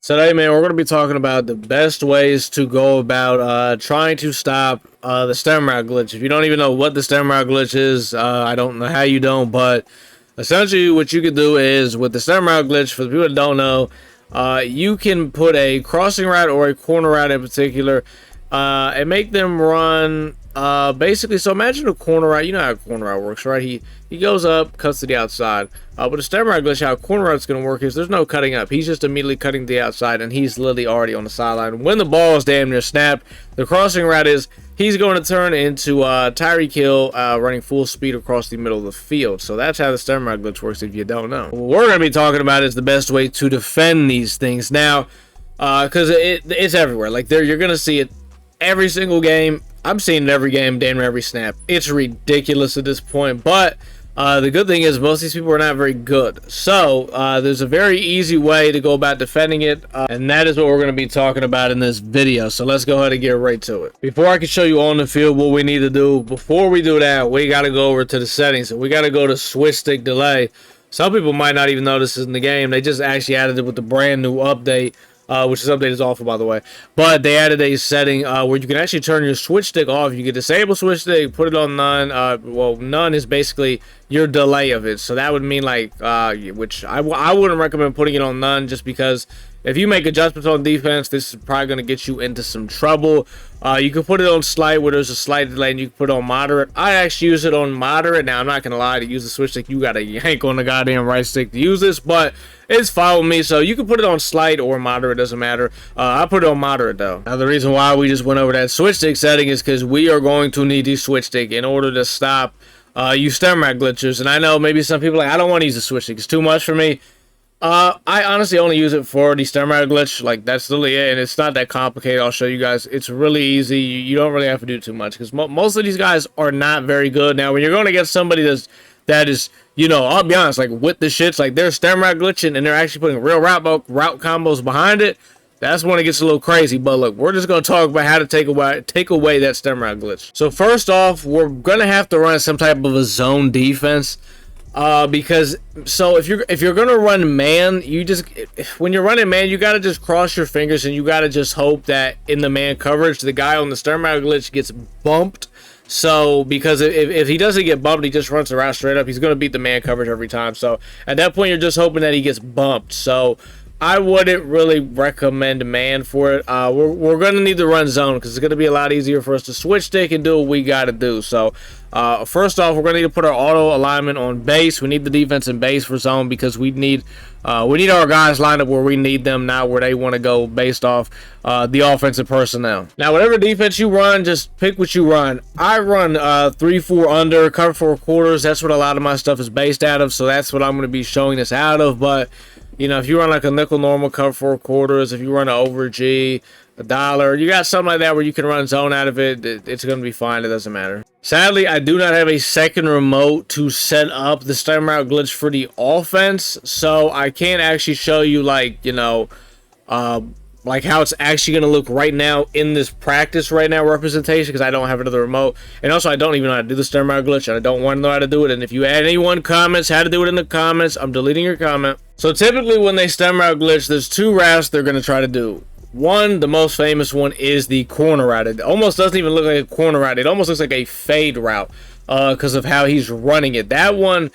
Today, man, we're going to be talking about the best ways to go about trying to stop the stem route glitch. If you don't even know what the stem route glitch is, I don't know how you don't, but essentially what you can do is with the stem route glitch, for the people that don't know, you can put a crossing route or a corner route in particular and make them run basically. So imagine a corner route. You know how a corner route works, right? He goes up, cuts to the outside. But a stem route glitch, how a corner route's going to work is there's no cutting up. He's just immediately cutting to the outside, and he's literally already on the sideline. When the ball is damn near snapped, the crossing route is he's going to turn into Tyreek Hill running full speed across the middle of the field. So that's how the stem route glitch works if you don't know. What we're going to be talking about is the best way to defend these things. Now, because it's everywhere. Like, you're going to see it every single game. I'm seeing it every game, damn near every snap. It's ridiculous at this point, but the good thing is most of these people are not very good. So there's a very easy way to go about defending it, and that is what we're going to be talking about in this video. So let's go ahead and get right to it. Before I can show you on the field what we need to do, before we do that, we got to go over to the settings. We got to go to switch stick delay. Some people might not even know this is in the game. They just actually added it with the brand new update. Which this update is awful, by the way. But they added a setting where you can actually turn your switch stick off. You can disable switch stick, put it on none. Well, none is basically your delay of it. So that would mean like, which I wouldn't recommend putting it on none, just because if you make adjustments on defense, this is probably going to get you into some trouble. You can put it on slight where there's a slight delay, and you can put it on moderate. I actually use it on moderate. Now, I'm not going to lie, to use the switch stick, you got to yank on the goddamn right stick to use this, but it's fine with me. So you can put it on slight or moderate, doesn't matter. I put it on moderate, though. Now, the reason why we just went over that switch stick setting is because we are going to need the switch stick in order to stop you stem route glitchers. And I know maybe some people are like, I don't want to use the switch stick. It's too much for me. I honestly only use it for the stem route glitch. Like, that's literally it, and it's not that complicated. I'll show you guys. It's really easy. You don't really have to do too much, because most of these guys are not very good. Now, when you're going to get somebody that is, you know, I'll be honest, like, with the shits, like, they're stem route glitching, and they're actually putting real route combos behind it, that's when it gets a little crazy. But look, we're just going to talk about how to take away that stem route glitch. So first off, we're going to have to run some type of a zone defense. Because so if you're gonna run man, when you're running man, you gotta just cross your fingers and you gotta just hope that in the man coverage, the guy on the stem route glitch gets bumped. So because if he doesn't get bumped, he just runs the route straight up, he's gonna beat the man coverage every time. So at that point, you're just hoping that he gets bumped. So I wouldn't really recommend man for it. We're going to need to run zone, because it's going to be a lot easier for us to switch stick and do what we got to do. So first off, we're going to need to put our auto alignment on base. We need the defense in base for zone, because we need our guys lined up where we need them, not where they want to go based off the offensive personnel. Now, whatever defense you run, just pick what you run. I run 3-4 under, cover 4 quarters. That's what a lot of my stuff is based out of, so that's what I'm going to be showing this out of. But you know, if you run like a nickel normal, cover 4 quarters, if you run an over G, a dollar, you got something like that where you can run zone out of it, it's going to be fine. It doesn't matter. Sadly, I do not have a second remote to set up the stem route glitch for the offense, so I can't actually show you, like, you know, like how it's actually going to look right now in this practice right now representation, because I don't have another remote. And also, I don't even know how to do the stem route glitch, and I don't want to know how to do it. And if you add anyone comments how to do it in the comments, I'm deleting your comment. So typically when they stem route glitch, there's 2 routes they're going to try to do. One, the most famous one, is the corner route. It almost doesn't even look like a corner route. It almost looks like a fade route because of how he's running it. That one,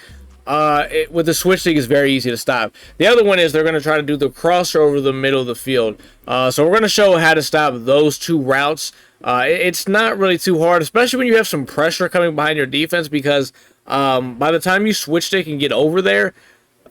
with the switch stick, is very easy to stop. The other one is they're going to try to do the crosser over the middle of the field. So we're going to show how to stop those 2 routes. It's not really too hard, especially when you have some pressure coming behind your defense, because by the time you switch stick and get over there,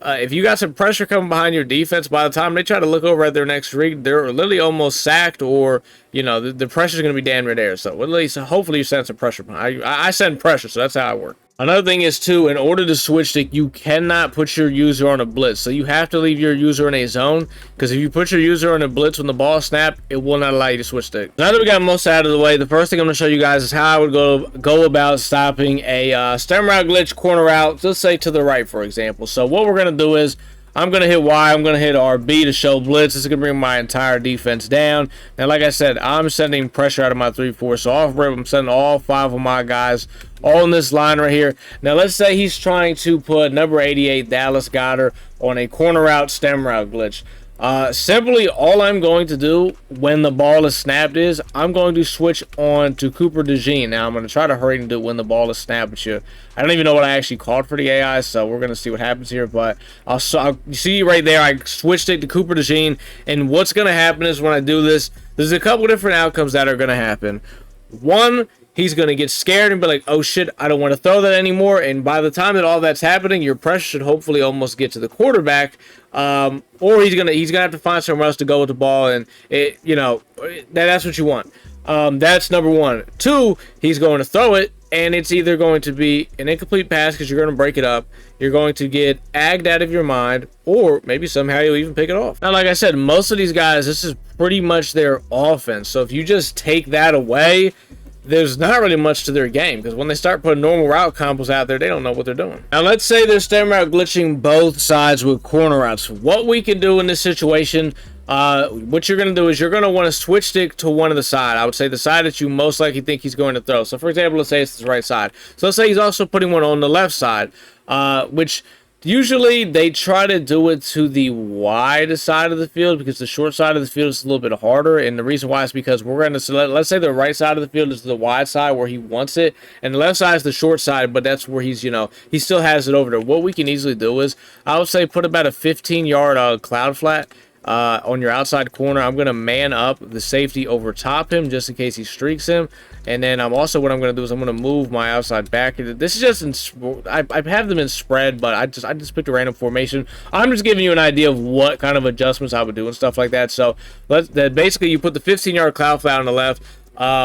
if you got some pressure coming behind your defense, by the time they try to look over at their next read, they're literally almost sacked, or, you know, the pressure's going to be damn near there. So at least, hopefully you send some pressure behind. I send pressure, so that's how I work. Another thing is, too, in order to switch stick, you cannot put your user on a blitz. So you have to leave your user in a zone, because if you put your user on a blitz when the ball snapped, it will not allow you to switch stick. Now that we got most out of the way, the first thing I'm going to show you guys is how I would go about stopping a stem route glitch corner route, let's say to the right, for example. So what we're going to do is, I'm going to hit Y, I'm going to hit RB to show blitz. This is going to bring my entire defense down. Now, like I said, I'm sending pressure out of my 3-4. So off rip, I'm sending all 5 of my guys all in this line right here. Now, let's say he's trying to put number 88, Dallas Goedert, on a corner route, stem route glitch. Simply, all I'm going to do when the ball is snapped is I'm going to switch on to Cooper DeJean. Now, I'm going to try to hurry and do it when the ball is snapped. But I don't even know what I actually called for the AI, so we're going to see what happens here. But I'll see right there, I switched it to Cooper DeJean. And what's going to happen is when I do this, there's a couple different outcomes that are going to happen. One, he's going to get scared and be like, oh shit, I don't want to throw that anymore. And by the time that all that's happening, your pressure should hopefully almost get to the quarterback. Or he's gonna have to find somewhere else to go with the ball, and that's what you want. That's number one. Two, he's going to throw it, and it's either going to be an incomplete pass because you're going to break it up, you're going to get agged out of your mind, or maybe somehow you'll even pick it off. Now, like I said, most of these guys, this is pretty much their offense. So if you just take that away, there's not really much to their game, because when they start putting normal route combos out there, they don't know what they're doing. Now, let's say they're stem route glitching both sides with corner routes. What we can do in this situation, what you're going to do is you're going to want to switch stick to one of the side. I would say the side that you most likely think he's going to throw. So, for example, let's say it's the right side. So, let's say he's also putting one on the left side, which usually they try to do it to the wide side of the field, because the short side of the field is a little bit harder. And the reason why is because we're going to select, let's say the right side of the field is the wide side where he wants it, and the left side is the short side, but that's where he's, he still has it over there. What we can easily do is, I would say, put about a 15-yard cloud flat on your outside corner. I'm going to man up the safety over top him just in case he streaks him. And then what I'm going to do is I'm going to move my outside back. This is just I have them in spread, but I just picked a random formation. I'm just giving you an idea of what kind of adjustments I would do and stuff like that. So basically you put the 15-yard cloud flat on the left,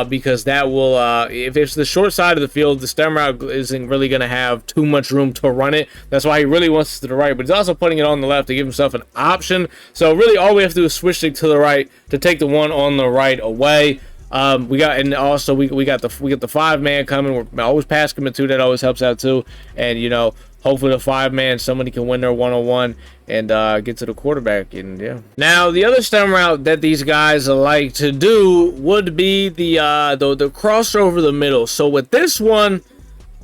because that will, if it's the short side of the field, the stem route isn't really going to have too much room to run it. That's why he really wants it to the right, but he's also putting it on the left to give himself an option. So really all we have to do is switch it to the right to take the one on the right away. We got the 5-man coming. We're always pass commit too. That always helps out too. And hopefully the 5-man, somebody can win their 1-on-1 and get to the quarterback. And yeah. Now the other stem route that these guys like to do would be the cross over the middle. So with this one,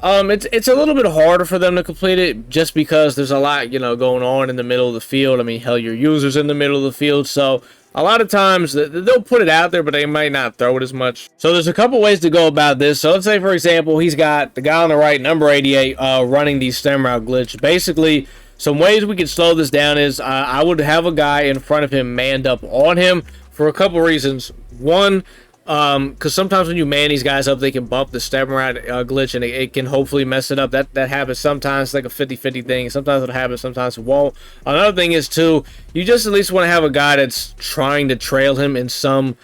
it's a little bit harder for them to complete it, just because there's a lot going on in the middle of the field. I mean, hell, your user's in the middle of the field, so a lot of times they'll put it out there, but they might not throw it as much. So there's a couple ways to go about this. So let's say, for example, he's got the guy on the right, number 88, running the stem route glitch. Basically, some ways we can slow this down is I would have a guy in front of him manned up on him for a couple reasons. One, because sometimes when you man these guys up, they can bump the stem route glitch, and it can hopefully mess it up. That happens sometimes, like a 50-50 thing. Sometimes it'll happen, sometimes it won't. Another thing is too, you just at least want to have a guy that's trying to trail him in some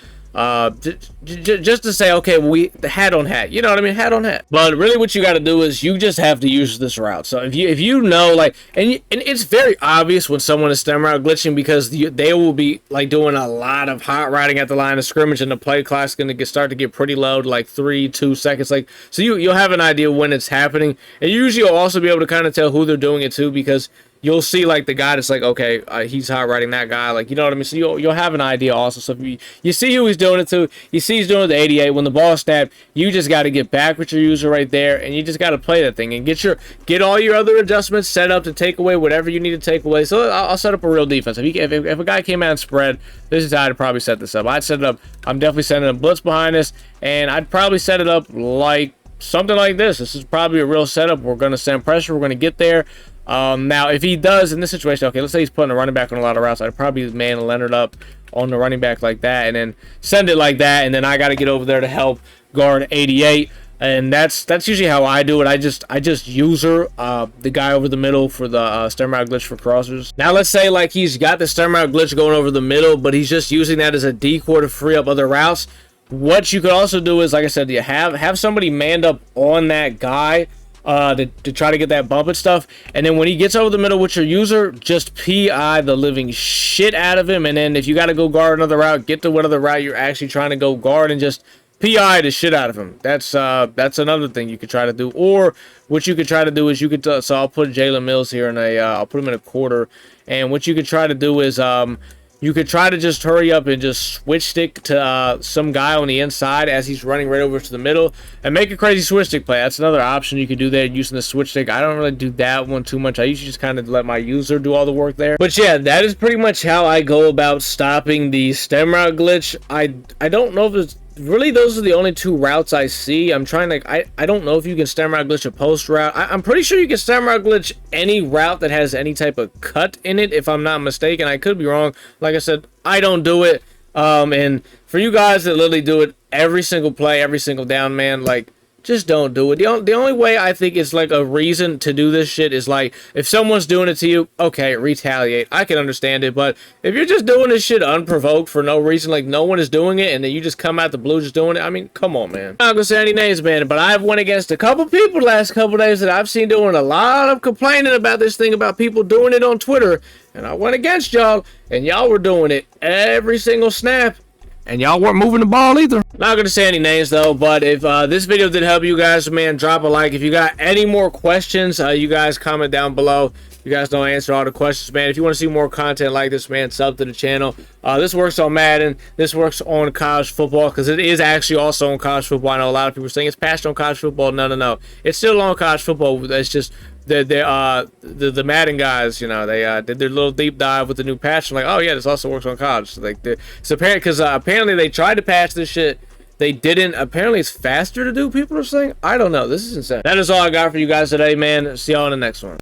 just to say, okay, we hat on hat, you know what I mean, hat on hat. But really what you got to do is you just have to use this route. So if you know, like, and it's very obvious when someone is stem route glitching, because they will be like doing a lot of hot riding at the line of scrimmage, and the play clock's going to start to get pretty low, like 3-2 seconds, like, so you'll have an idea when it's happening. And usually you'll also be able to kind of tell who they're doing it to, because you'll see like the guy that's like, okay, he's hot riding that guy, like, you know what I mean. So you'll have an idea also. So if you see who he's doing it to, you see he's doing it to 88. When the ball's snapped, you just got to get back with your user right there, and you just got to play that thing and get all your other adjustments set up to take away whatever you need to take away. So I'll set up a real defense. If a guy came out and spread, this is how I'd probably set this up. I'd set it up. I'm definitely setting a blitz behind this, and I'd probably set it up like something like this. This is probably a real setup. We're going to send pressure. We're going to get there. Now, if he does in this situation, okay, let's say he's putting a running back on a lot of routes, I'd probably man Leonard up on the running back like that, and then send it like that, and then I got to get over there to help guard 88, and that's usually how I do it. I just user the guy over the middle for the stem route glitch for crossers. Now, let's say like he's got the stem route glitch going over the middle, but he's just using that as a decoy to free up other routes. What you could also do is, like I said, you have somebody manned up on that guy to try to get that bump and stuff, and then when he gets over the middle with your user, just PI the living shit out of him, and then if you got to go guard another route, get to whatever route you're actually trying to go guard and just PI the shit out of him. That's another thing you could try to do. Or what you could try to do is so I'll put Jalen Mills here in I'll put him in a quarter, and what you could try to do is you could try to just hurry up and just switch stick to some guy on the inside as he's running right over to the middle and make a crazy switch stick play. That's another option you could do there using the switch stick. I don't really do that one too much. I usually just kind of let my user do all the work there. But yeah, that is pretty much how I go about stopping the stem route glitch. I don't know if it's really, those are the only two routes I see. I'm trying to, I don't know if you can stem route glitch a post route. I'm pretty sure you can stem route glitch any route that has any type of cut in it, if I'm not mistaken. I could be wrong. Like I said, I don't do it. And for you guys that literally do it every single play, every single down, man, like, just don't do it. The only way I think it's like a reason to do this shit is like, if someone's doing it to you, okay, retaliate. I can understand it, but if you're just doing this shit unprovoked for no reason, like no one is doing it, and then you just come out the blue just doing it, I mean, come on, man. I'm not gonna say any names, man, but I've went against a couple people the last couple days that I've seen doing a lot of complaining about this thing, about people doing it on Twitter, and I went against y'all, and y'all were doing it every single snap. And y'all weren't moving the ball either. Not gonna say any names though, but if this video did help you guys, man, drop a like. If you got any more questions, you guys comment down below. You guys don't answer all the questions, man. If you want to see more content like this, man, sub to the channel. This works on Madden. This works on college football, because it is actually also on college football. I know a lot of people are saying it's patched on college football. No. It's still on college football. It's just the Madden guys, you know, they did their little deep dive with the new patch. I'm like, oh yeah, this also works on college. So like, it's apparent, because apparently they tried to patch this shit. They didn't. Apparently it's faster to do, people are saying. I don't know. This is insane. That is all I got for you guys today, man. See y'all in the next one.